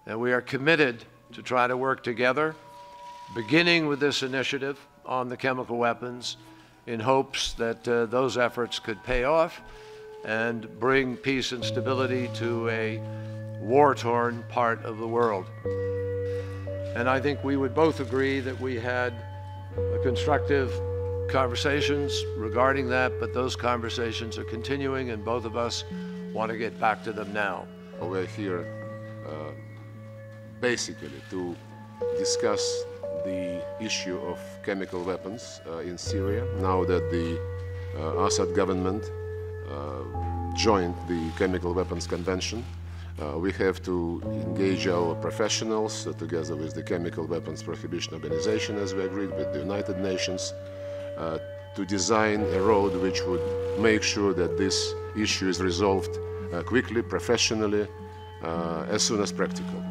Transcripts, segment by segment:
And we are committed to try to work together, beginning with this initiative on the chemical weapons, in hopes that those efforts could pay off and bring peace and stability to a war-torn part of the world. And I think we would both agree that we had constructive conversations regarding that, but those conversations are continuing, and both of us want to get back to them now. We're here basically to discuss the issue of chemical weapons in Syria, now that the Assad government joined the Chemical Weapons Convention. We have to engage our professionals together with the Chemical Weapons Prohibition Organization, as we agreed with the United Nations, to design a road which would make sure that this issue is resolved quickly, professionally, as soon as practical.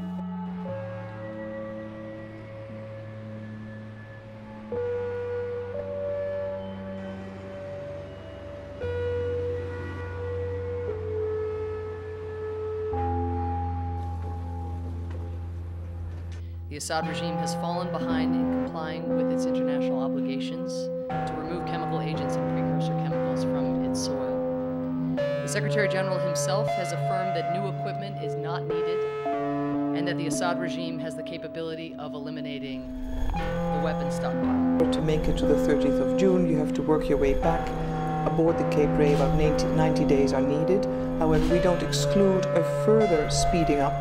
The Assad regime has fallen behind in complying with its international obligations to remove chemical agents and precursor chemicals from its soil. The Secretary General himself has affirmed that new equipment is not needed and that the Assad regime has the capability of eliminating the weapons stockpile. To make it to the 30th of June, you have to work your way back. Aboard the Cape Ray, about 90 days are needed. However, we don't exclude a further speeding up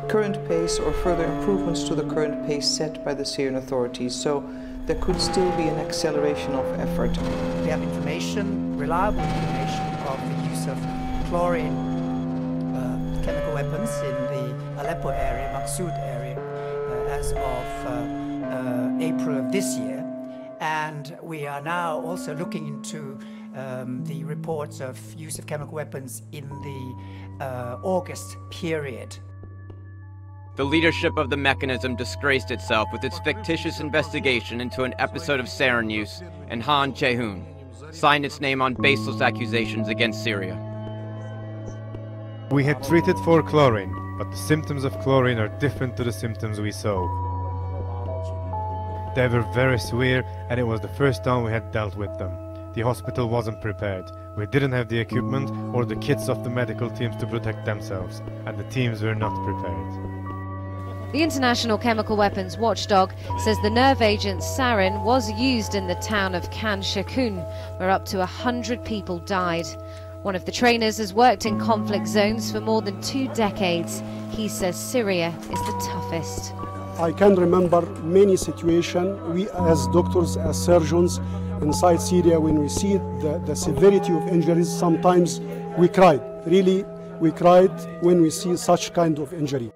current pace or further improvements to the current pace set by the Syrian authorities. So there could still be an acceleration of effort. We have information, reliable information, of the use of chlorine chemical weapons in the Aleppo area, Maqsoud area, as of April of this year. And we are now also looking into the reports of use of chemical weapons in the August period. The leadership of the mechanism disgraced itself with its fictitious investigation into an episode of sarin use in Han Chehun, signed its name on baseless accusations against Syria. We had treated for chlorine, but the symptoms of chlorine are different to the symptoms we saw. They were very severe, and it was the first time we had dealt with them. The hospital wasn't prepared. We didn't have the equipment or the kits of the medical teams to protect themselves, and the teams were not prepared. The International Chemical Weapons Watchdog says the nerve agent sarin was used in the town of Khan Shaykhun, where up to 100 people died. One of the trainers has worked in conflict zones for more than 2 decades. He says Syria is the toughest. I can remember many situations. We as doctors, as surgeons inside Syria, when we see the severity of injuries, sometimes we cried. Really, we cried when we see such kind of injury.